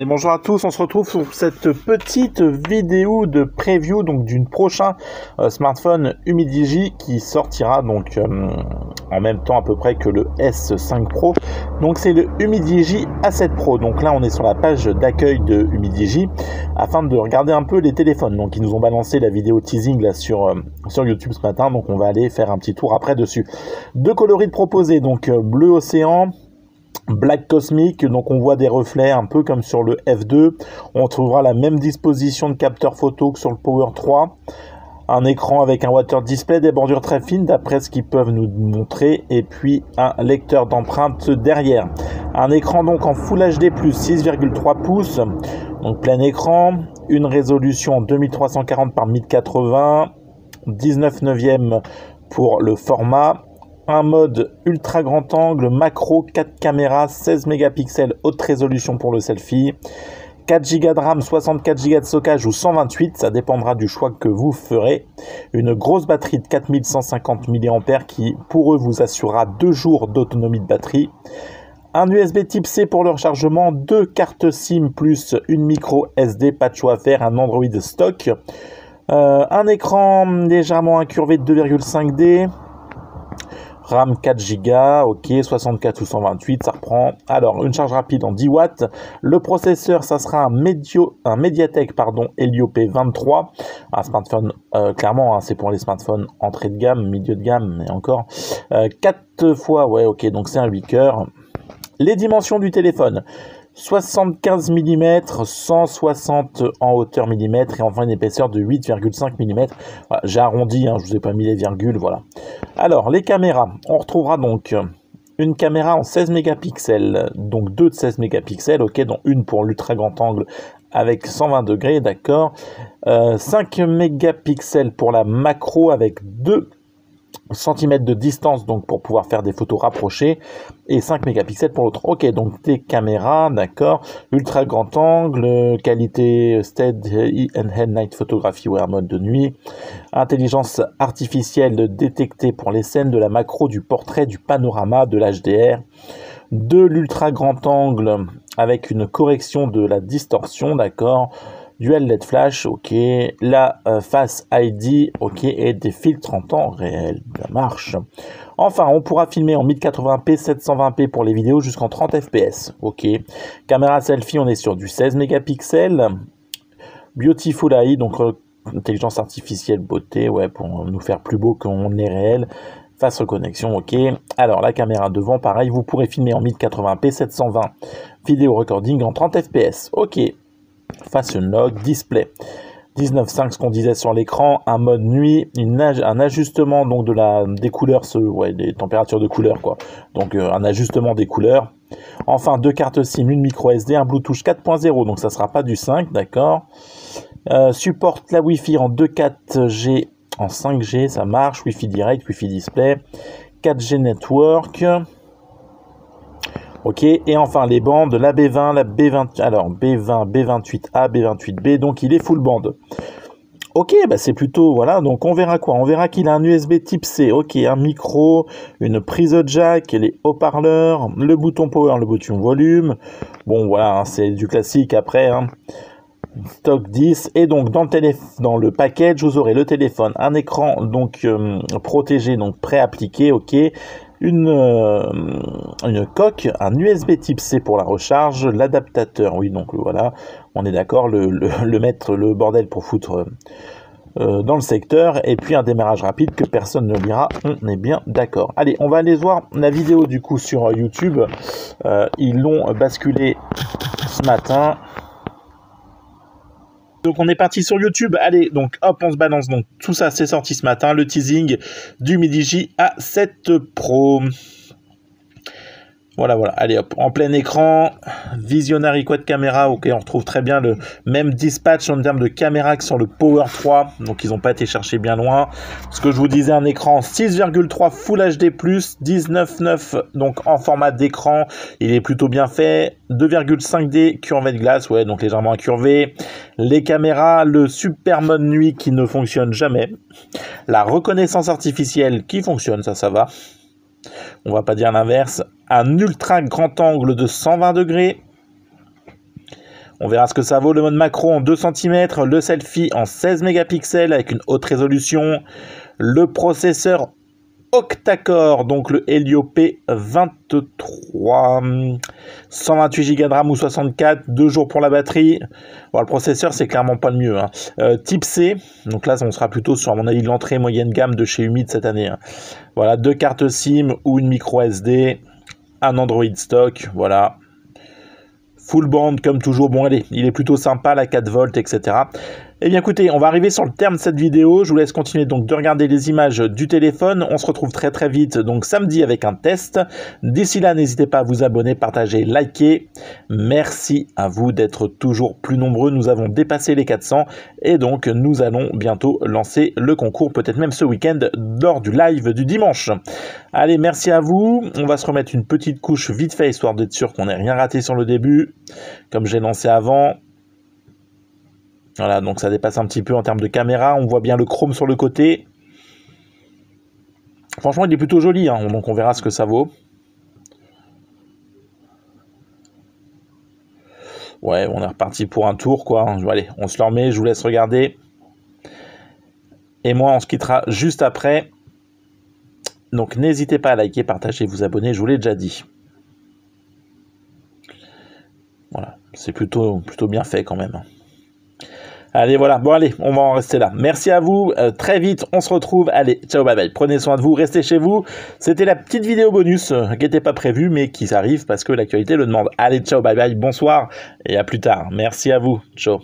Et bonjour à tous, on se retrouve pour cette petite vidéo de preview donc d'une prochain smartphone Humidigi qui sortira donc en même temps à peu près que le S5 Pro. Donc c'est le Humidigi A7 Pro. Donc là on est sur la page d'accueil de Humidigi afin de regarder un peu les téléphones. Donc ils nous ont balancé la vidéo teasing là sur YouTube ce matin, donc on va aller faire un petit tour après dessus. Deux coloris proposés, donc bleu océan, Black Cosmic, donc on voit des reflets un peu comme sur le F2. On trouvera la même disposition de capteur photo que sur le Power 3. Un écran avec un water display, des bordures très fines d'après ce qu'ils peuvent nous montrer, et puis un lecteur d'empreintes derrière. Un écran donc en Full HD+, 6,3 pouces, donc plein écran, une résolution 2340 par 1080, 19 neuvième pour le format. Un mode ultra grand angle, macro, 4 caméras, 16 mégapixels, haute résolution pour le selfie, 4 Go de RAM, 64 Go de stockage ou 128, ça dépendra du choix que vous ferez. Une grosse batterie de 4150 mAh qui pour eux vous assurera 2 jours d'autonomie de batterie. Un USB type C pour le rechargement, 2 cartes SIM plus une micro SD, pas de choix à faire, un Android stock. Un écran légèrement incurvé de 2,5D. RAM 4 Go, ok, 64 ou 128, ça reprend. Alors, une charge rapide en 10 watts. Le processeur, ça sera un Mediatek Helio P23. Un smartphone, clairement, hein, c'est pour les smartphones entrée de gamme, milieu de gamme, mais encore. 4 fois, ouais, ok, donc c'est un 8 cœurs. Les dimensions du téléphone. 75 mm, 160 en hauteur mm et enfin une épaisseur de 8,5 mm. Voilà, j'ai arrondi, hein, je vous ai pas mis les virgules, voilà. Alors, les caméras, on retrouvera donc une caméra en 16 mégapixels, donc deux de 16 mégapixels, ok, dont une pour l'ultra grand angle avec 120 degrés, d'accord. 5 mégapixels pour la macro avec 2 cm de distance donc pour pouvoir faire des photos rapprochées et 5 mégapixels pour l'autre. Ok, donc des caméras, d'accord, ultra grand angle, qualité steady and night photographie ou en mode de nuit, intelligence artificielle détectée pour les scènes de la macro, du portrait, du panorama, de l'HDR, de l'ultra grand angle avec une correction de la distorsion, d'accord, dual LED flash, ok, la Face ID, ok, et des filtres en temps réel, ça marche. Enfin, on pourra filmer en 1080p, 720p pour les vidéos jusqu'en 30 fps, ok. Caméra selfie, on est sur du 16 mégapixels. Beautiful AI, donc intelligence artificielle beauté, ouais, pour nous faire plus beau qu'on est réel. Face reconnexion, ok. Alors, la caméra devant, pareil, vous pourrez filmer en 1080p, 720, vidéo recording en 30 fps, ok. Face log, display 19.5, ce qu'on disait sur l'écran, un mode nuit, un ajustement donc des couleurs, des températures de couleurs quoi, donc un ajustement des couleurs. Enfin, 2 cartes SIM, une micro SD, un Bluetooth 4.0, donc ça sera pas du 5, d'accord. Supporte la Wi-Fi en 2.4G, en 5G, ça marche, Wi-Fi direct, Wi-Fi display, 4G network. Ok, et enfin les bandes, la B20, la B20, alors B20, B28A, B28B, donc il est full band. Ok, bah c'est plutôt, voilà, donc on verra quoi? On verra qu'il a un USB type C, ok, un micro, une prise jack, les haut-parleurs, le bouton power, le bouton volume. Bon voilà, hein, c'est du classique après, hein. Stock 10, et donc dans le package vous aurez le téléphone, un écran donc protégé, donc pré-appliqué, ok, une coque, un USB type C pour la recharge, l'adaptateur, oui donc voilà, on est d'accord, le bordel pour foutre dans le secteur, et puis un démarrage rapide que personne ne lira, on est bien d'accord. Allez, on va aller voir la vidéo du coup sur YouTube, ils l'ont basculé ce matin. Donc on est parti sur YouTube, allez, donc hop, on se balance, donc tout ça c'est sorti ce matin, le teasing du Humidigi A7 Pro. Voilà, allez hop, en plein écran, Visionary Quad caméra, ok, on retrouve très bien le même dispatch en termes de caméra que sur le Power 3, donc ils n'ont pas été chercher bien loin. Ce que je vous disais, un écran 6,3 Full HD+, 19.9, donc en format d'écran, il est plutôt bien fait, 2,5D curvé de glace, ouais, donc légèrement incurvé. Les caméras, le super mode nuit qui ne fonctionne jamais, la reconnaissance artificielle qui fonctionne, ça va. On va pas dire l'inverse. Un ultra grand angle de 120 degrés. On verra ce que ça vaut. Le mode macro en 2 cm, le selfie en 16 mégapixels avec une haute résolution, le processeur octa-core, donc le Helio P23, 128 Go de RAM ou 64, 2 jours pour la batterie. Bon, le processeur, c'est clairement pas le mieux, hein. Type C, donc là, on sera plutôt sur, à mon avis, l'entrée moyenne gamme de chez Humid cette année, hein. Voilà, 2 cartes SIM ou une micro SD, un Android stock, voilà. Full band comme toujours, bon allez, il est plutôt sympa, la 4 volts, etc. Eh bien écoutez, on va arriver sur le terme de cette vidéo, je vous laisse continuer donc de regarder les images du téléphone, on se retrouve très très vite, donc samedi avec un test. D'ici là, n'hésitez pas à vous abonner, partager, liker. Merci à vous d'être toujours plus nombreux, nous avons dépassé les 400 et donc nous allons bientôt lancer le concours, peut-être même ce week-end lors du live du dimanche. Allez, merci à vous, on va se remettre une petite couche vite fait, histoire d'être sûr qu'on n'ait rien raté sur le début, comme j'ai lancé avant. Voilà, donc ça dépasse un petit peu en termes de caméra, on voit bien le chrome sur le côté. Franchement, il est plutôt joli, hein, donc on verra ce que ça vaut. Ouais, on est reparti pour un tour, quoi. Allez, on se le remet, je vous laisse regarder. Et moi, on se quittera juste après. Donc n'hésitez pas à liker, partager, vous abonner, je vous l'ai déjà dit. Voilà, c'est plutôt bien fait quand même. Allez, voilà. Bon, allez, on va en rester là. Merci à vous. Très vite, on se retrouve. Allez, ciao, bye bye. Prenez soin de vous, restez chez vous. C'était la petite vidéo bonus qui n'était pas prévue, mais qui arrive parce que l'actualité le demande. Allez, ciao, bye bye. Bonsoir et à plus tard. Merci à vous. Ciao.